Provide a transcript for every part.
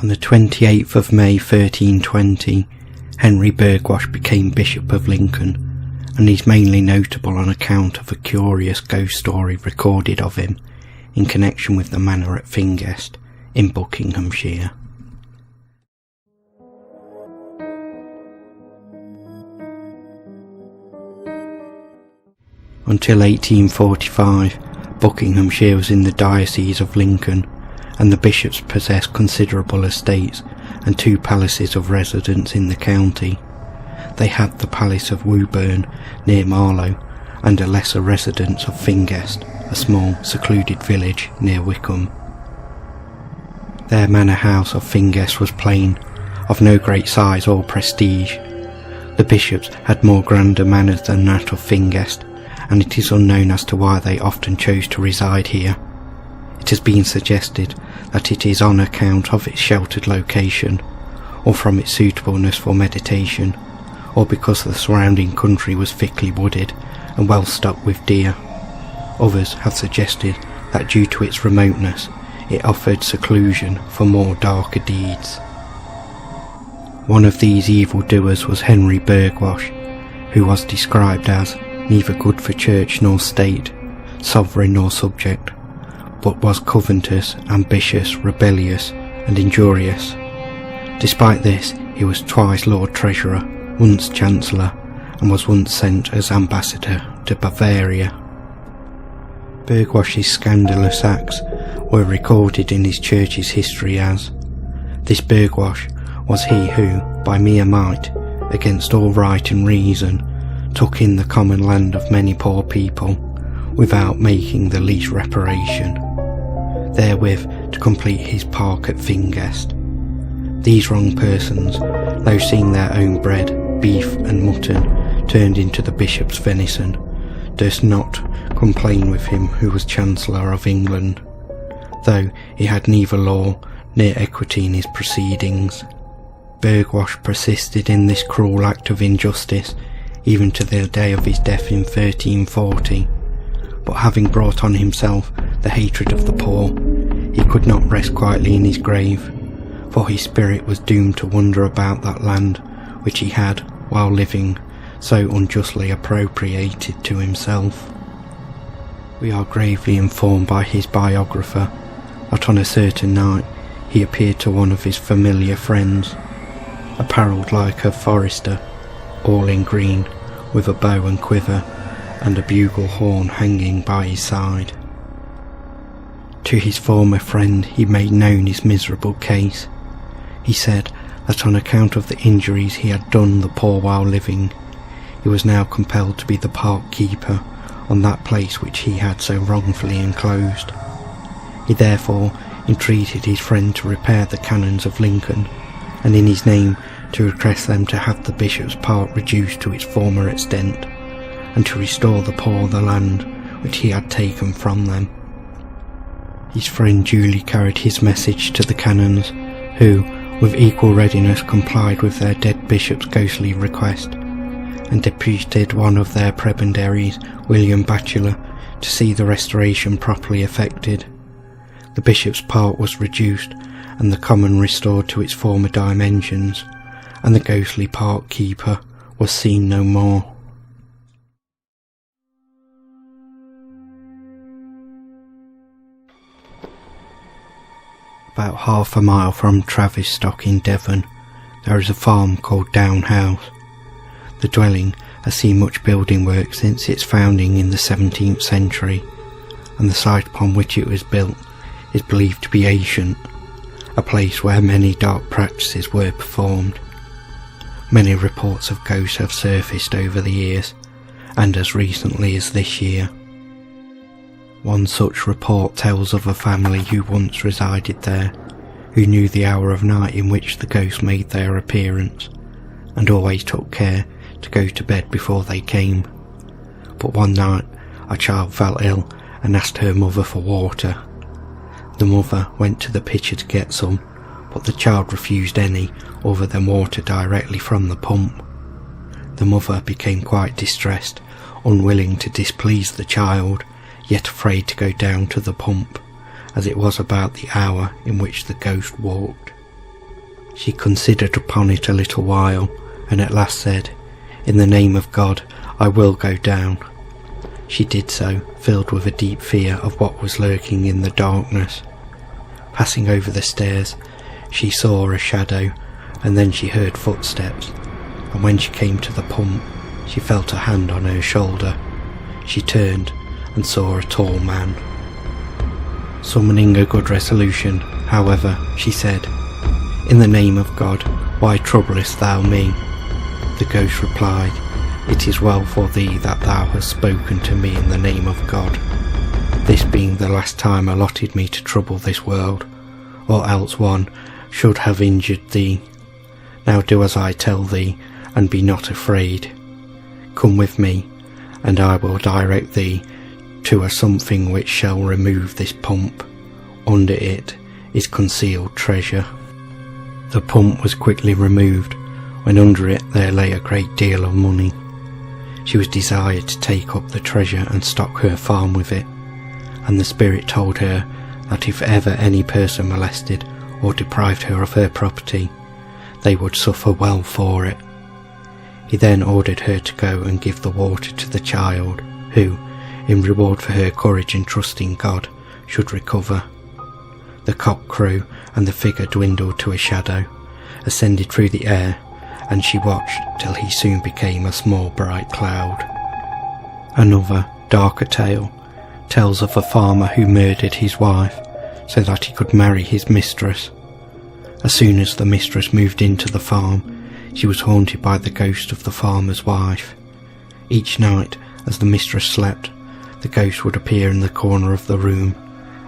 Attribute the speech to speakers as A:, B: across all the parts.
A: On the 28th of May 1320, Henry Bergwash became Bishop of Lincoln, and is mainly notable on account of a curious ghost story recorded of him in connection with the manor at Fingest in Buckinghamshire. Until 1845, Buckinghamshire was in the Diocese of Lincoln, and the bishops possessed considerable estates and 2 palaces of residence in the county. They had the Palace of Woburn near Marlow, and a lesser residence of Fingest, a small secluded village near Wickham. Their manor house of Fingest was plain, of no great size or prestige. The bishops had more grander manors than that of Fingest, and it is unknown as to why they often chose to reside here. It has been suggested that it is on account of its sheltered location, or from its suitableness for meditation, or because the surrounding country was thickly wooded and well stocked with deer. Others have suggested that due to its remoteness, it offered seclusion for more darker deeds. One of these evildoers was Henry Bergwash, who was described as neither good for church nor state, sovereign nor subject, but was covetous, ambitious, rebellious, and injurious. Despite this, he was twice Lord Treasurer, once Chancellor, and was once sent as ambassador to Bavaria. Bergwash's scandalous acts were recorded in his church's history as, "This Bergwash was he who, by mere might, against all right and reason, took in the common land of many poor people, without making the least reparation, therewith to complete his park at Fingest. These wrong persons, though seeing their own bread, beef and mutton turned into the bishop's venison, durst not complain with him who was Chancellor of England, though he had neither law nor equity in his proceedings." Bergwash persisted in this cruel act of injustice even to the day of his death in 1340, but having brought on himself the hatred of the poor, he could not rest quietly in his grave, for his spirit was doomed to wander about that land which he had, while living, so unjustly appropriated to himself. We are gravely informed by his biographer that on a certain night he appeared to one of his familiar friends, apparelled like a forester, all in green, with a bow and quiver, and a bugle horn hanging by his side. To his former friend he made known his miserable case. He said that on account of the injuries he had done the poor while living, he was now compelled to be the park keeper on that place which he had so wrongfully enclosed. He therefore entreated his friend to repair the canons of Lincoln, and in his name to request them to have the bishop's park reduced to its former extent, and to restore the poor the land which he had taken from them. His friend duly carried his message to the canons, who, with equal readiness, complied with their dead bishop's ghostly request, and deputed one of their prebendaries, William Batchelor, to see the restoration properly effected. The bishop's park was reduced, and the common restored to its former dimensions, and the ghostly park keeper was seen no more. About half a mile from Tavistock in Devon, there is a farm called Down House. The dwelling has seen much building work since its founding in the 17th century, and the site upon which it was built is believed to be ancient, a place where many dark practices were performed. Many reports of ghosts have surfaced over the years, and as recently as this year. One such report tells of a family who once resided there, who knew the hour of night in which the ghosts made their appearance, and always took care to go to bed before they came. But one night a child fell ill and asked her mother for water. The mother went to the pitcher to get some, but the child refused any other than water directly from the pump. The mother became quite distressed, unwilling to displease the child, yet afraid to go down to the pump, as it was about the hour in which the ghost walked. She considered upon it a little while, and at last said, "In the name of God, I will go down." She did so, filled with a deep fear of what was lurking in the darkness. Passing over the stairs, she saw a shadow, and then she heard footsteps, and when she came to the pump, she felt a hand on her shoulder. She turned and saw a tall man. Summoning a good resolution, however, she said, "In the name of God, why troublest thou me?" The ghost replied, "It is well for thee that thou hast spoken to me in the name of God, this being the last time allotted me to trouble this world, or else one should have injured thee. Now do as I tell thee, and be not afraid. Come with me, and I will direct thee to a something which shall remove this pump. Under it is concealed treasure." The pump was quickly removed, when under it there lay a great deal of money. She was desired to take up the treasure and stock her farm with it, and the spirit told her that if ever any person molested or deprived her of her property, they would suffer well for it. He then ordered her to go and give the water to the child, who, in reward for her courage and trust in God, should recover. The cock crew, and the figure dwindled to a shadow, ascended through the air, and she watched till he soon became a small bright cloud. Another, darker tale tells of a farmer who murdered his wife so that he could marry his mistress. As soon as the mistress moved into the farm, she was haunted by the ghost of the farmer's wife. Each night, as the mistress slept, the ghost would appear in the corner of the room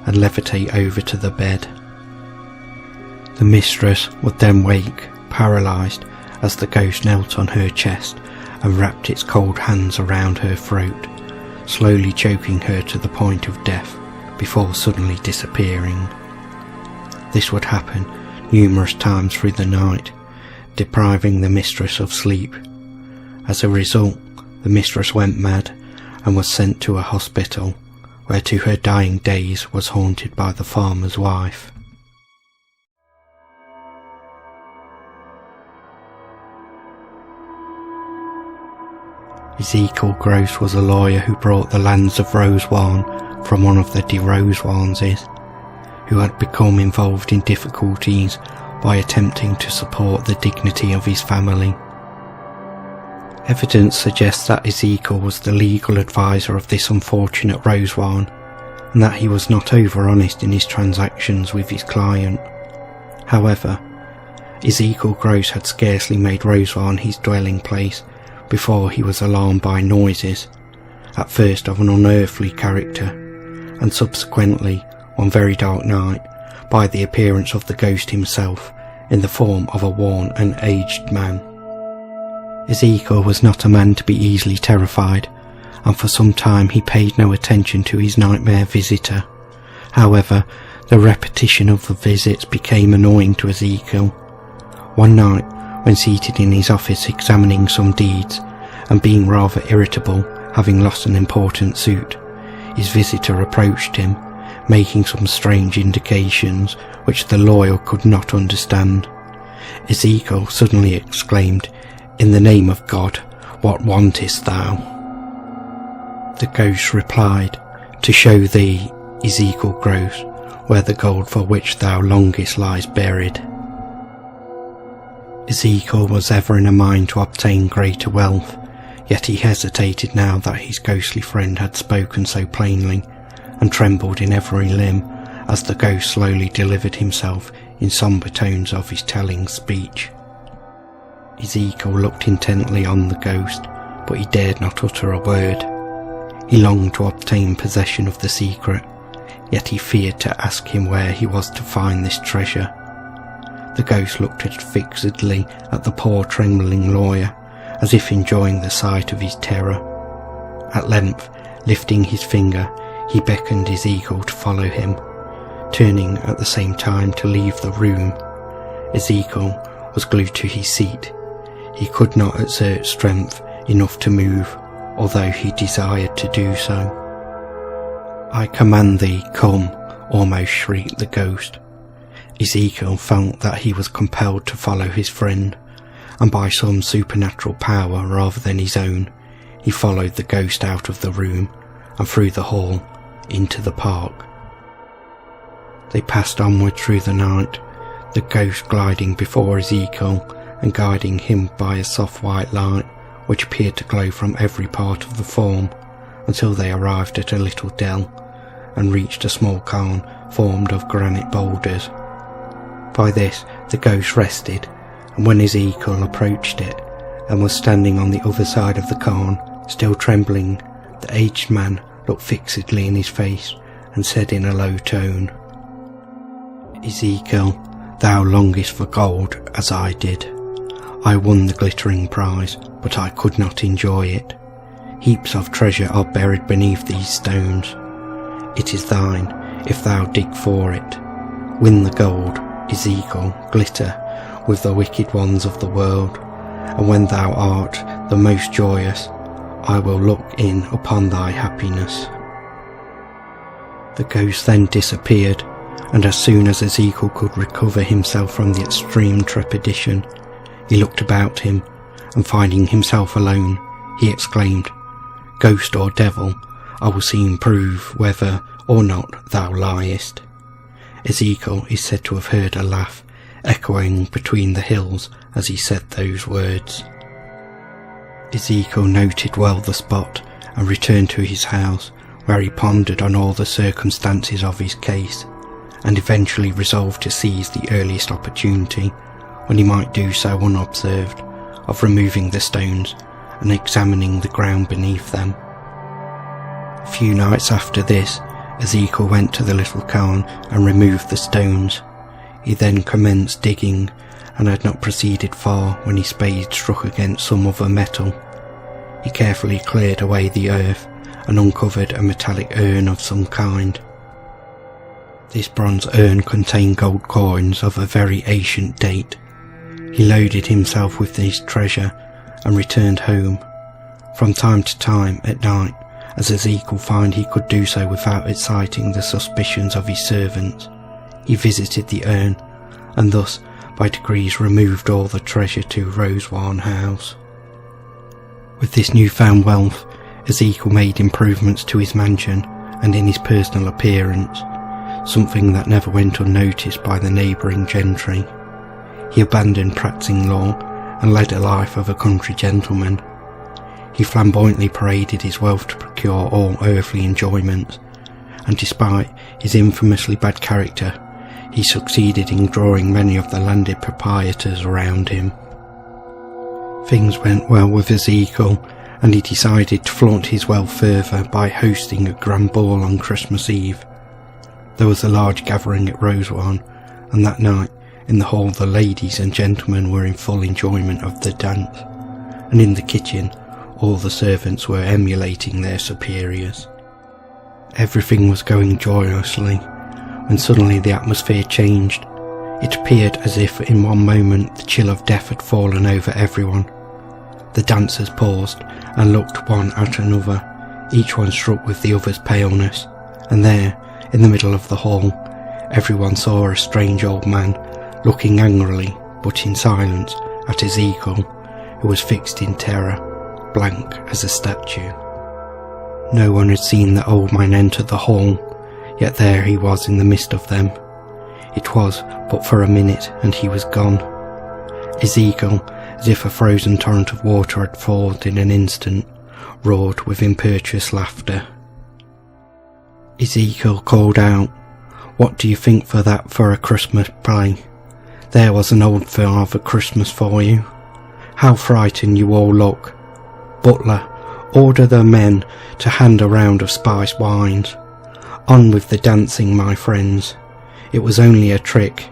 A: and levitate over to the bed. The mistress would then wake, paralysed, as the ghost knelt on her chest and wrapped its cold hands around her throat, slowly choking her to the point of death before suddenly disappearing. This would happen numerous times through the night, depriving the mistress of sleep. As a result, the mistress went mad and was sent to a hospital, where to her dying days was haunted by the farmer's wife. Ezekiel Gross was a lawyer who brought the lands of Rosewarne from one of the de Rosewarneses, who had become involved in difficulties by attempting to support the dignity of his family. Evidence suggests that Ezekiel was the legal advisor of this unfortunate Rosewarne, and that he was not over honest in his transactions with his client. However, Ezekiel Gross had scarcely made Rosewarne his dwelling place before he was alarmed by noises, at first of an unearthly character, and subsequently, one very dark night, by the appearance of the ghost himself in the form of a worn and aged man. Ezekiel was not a man to be easily terrified, and for some time he paid no attention to his nightmare visitor. However, the repetition of the visits became annoying to Ezekiel. One night, when seated in his office examining some deeds, and being rather irritable, having lost an important suit, his visitor approached him, making some strange indications which the lawyer could not understand. Ezekiel suddenly exclaimed, "In the name of God, what wantest thou?" The ghost replied, "To show thee, Ezekiel Gross, where the gold for which thou longest lies buried." Ezekiel was ever in a mind to obtain greater wealth, yet he hesitated now that his ghostly friend had spoken so plainly, and trembled in every limb as the ghost slowly delivered himself in sombre tones of his telling speech. Ezekiel looked intently on the ghost, but he dared not utter a word. He longed to obtain possession of the secret, yet he feared to ask him where he was to find this treasure. The ghost looked fixedly at the poor trembling lawyer, as if enjoying the sight of his terror. At length, lifting his finger, he beckoned Ezekiel to follow him, turning at the same time to leave the room. Ezekiel was glued to his seat. He could not exert strength enough to move, although he desired to do so. "I command thee, come," almost shrieked the ghost. Ezekiel felt that he was compelled to follow his friend, and by some supernatural power rather than his own, he followed the ghost out of the room and through the hall into the park. They passed onward through the night, the ghost gliding before Ezekiel and guiding him by a soft white light which appeared to glow from every part of the form, until they arrived at a little dell and reached a small cairn formed of granite boulders. By this the ghost rested, and when Ezekiel approached it and was standing on the other side of the cairn, still trembling, the aged man looked fixedly in his face and said in a low tone, "Ezekiel, thou longest for gold as I did. I won the glittering prize, but I could not enjoy it. Heaps of treasure are buried beneath these stones. It is thine, if thou dig for it. Win the gold, Ezekiel, glitter with the wicked ones of the world, and when thou art the most joyous, I will look in upon thy happiness." The ghost then disappeared, and as soon as Ezekiel could recover himself from the extreme trepidation, he looked about him, and finding himself alone, he exclaimed, "Ghost or devil, I will soon prove whether or not thou liest." Ezekiel is said to have heard a laugh echoing between the hills as he said those words. Ezekiel noted well the spot and returned to his house, where he pondered on all the circumstances of his case, and eventually resolved to seize the earliest opportunity, when he might do so unobserved, of removing the stones and examining the ground beneath them. A few nights after this, Ezekiel went to the little cairn and removed the stones. He then commenced digging, and had not proceeded far when his spade struck against some other metal. He carefully cleared away the earth and uncovered a metallic urn of some kind. This bronze urn contained gold coins of a very ancient date. He loaded himself with this treasure and returned home. From time to time at night, as Ezekiel found he could do so without exciting the suspicions of his servants, he visited the urn, and thus by degrees removed all the treasure to Rosewarne House. With this newfound wealth, Ezekiel made improvements to his mansion and in his personal appearance, something that never went unnoticed by the neighbouring gentry. He abandoned practising law and led a life of a country gentleman. He flamboyantly paraded his wealth to procure all earthly enjoyments, and despite his infamously bad character, he succeeded in drawing many of the landed proprietors around him. Things went well with Ezekiel, and he decided to flaunt his wealth further by hosting a grand ball on Christmas Eve. There was a large gathering at Rosewarne, and that night in the hall the ladies and gentlemen were in full enjoyment of the dance, and in the kitchen all the servants were emulating their superiors. Everything was going joyously, when suddenly the atmosphere changed. It appeared as if in one moment the chill of death had fallen over everyone. The dancers paused and looked one at another, each one struck with the other's paleness, and there, in the middle of the hall, everyone saw a strange old man looking angrily, but in silence, at Ezekiel, who was fixed in terror, blank as a statue. No one had seen the old man enter the hall, yet there he was in the midst of them. It was but for a minute, and he was gone. Ezekiel, as if a frozen torrent of water had fallen in an instant, roared with impetuous laughter. Ezekiel called out, "What do you think for that for a Christmas play? There was an old Father Christmas for you. How frightened you all look. Butler, order the men to hand a round of spiced wines. On with the dancing, my friends. It was only a trick,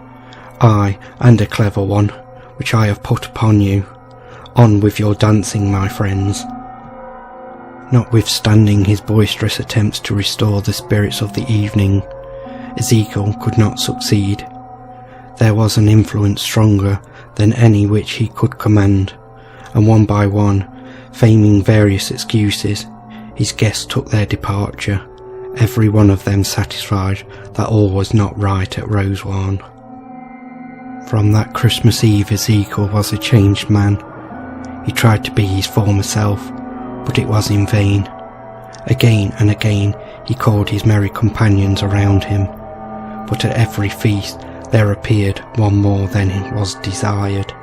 A: ay, and a clever one, which I have put upon you. On with your dancing, my friends." Notwithstanding his boisterous attempts to restore the spirits of the evening, Ezekiel could not succeed. There was an influence stronger than any which he could command, and one by one, feigning various excuses, his guests took their departure, every one of them satisfied that all was not right at Rosewarne. From that Christmas Eve, Ezekiel was a changed man. He tried to be his former self, but it was in vain. Again and again he called his merry companions around him, but at every feast there appeared one more than was desired.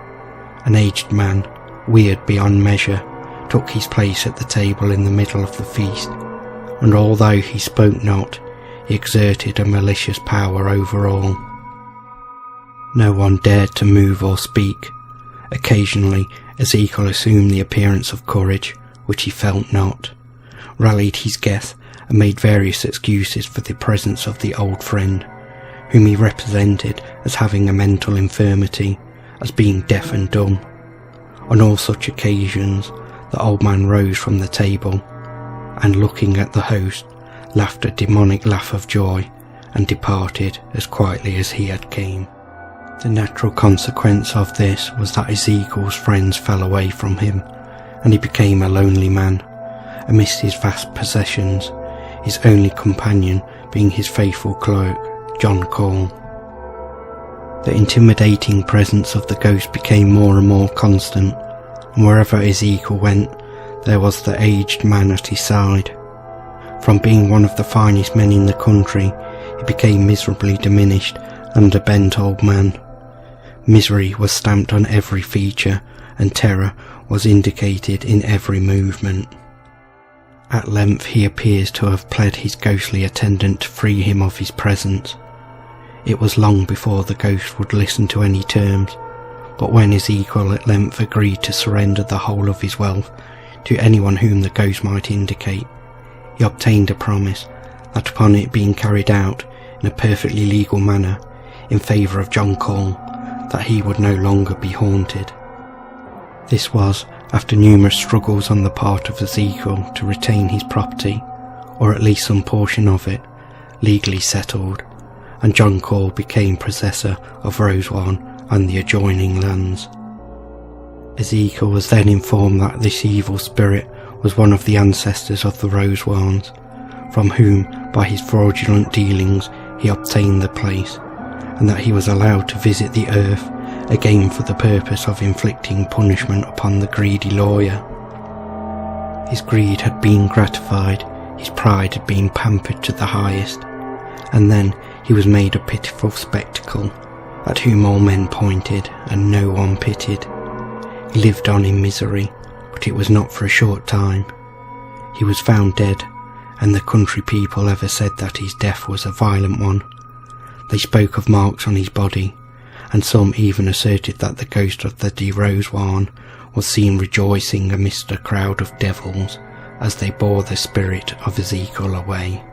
A: An aged man, weird beyond measure, took his place at the table in the middle of the feast, and although he spoke not, he exerted a malicious power over all. No one dared to move or speak. Occasionally Ezekiel assumed the appearance of courage, which he felt not, rallied his guests, and made various excuses for the presence of the old friend, whom he represented as having a mental infirmity, as being deaf and dumb. On all such occasions the old man rose from the table, and looking at the host, laughed a demonic laugh of joy, and departed as quietly as he had came. The natural consequence of this was that Ezekiel's friends fell away from him, and he became a lonely man, amidst his vast possessions, his only companion being his faithful clerk, John Cole. The intimidating presence of the ghost became more and more constant, and wherever Ezekiel went, there was the aged man at his side. From being one of the finest men in the country, he became miserably diminished and a bent old man. Misery was stamped on every feature, and terror was indicated in every movement. At length he appears to have pled his ghostly attendant to free him of his presence. It was long before the ghost would listen to any terms, but when Ezekiel at length agreed to surrender the whole of his wealth to anyone whom the ghost might indicate, he obtained a promise that upon it being carried out in a perfectly legal manner in favour of John Cole, that he would no longer be haunted. This was after numerous struggles on the part of Ezekiel to retain his property, or at least some portion of it, legally settled, and John Cole became possessor of Rosewarne and the adjoining lands. Ezekiel was then informed that this evil spirit was one of the ancestors of the Rosewarnes, from whom by his fraudulent dealings he obtained the place, and that he was allowed to visit the earth again for the purpose of inflicting punishment upon the greedy lawyer. His greed had been gratified, his pride had been pampered to the highest, and then he was made a pitiful spectacle, at whom all men pointed and no one pitied. He lived on in misery, but it was not for a short time. He was found dead, and the country people ever said that his death was a violent one. They spoke of marks on his body, and some even asserted that the ghost of the de Rosewarne was seen rejoicing amidst a crowd of devils as they bore the spirit of Ezekiel away.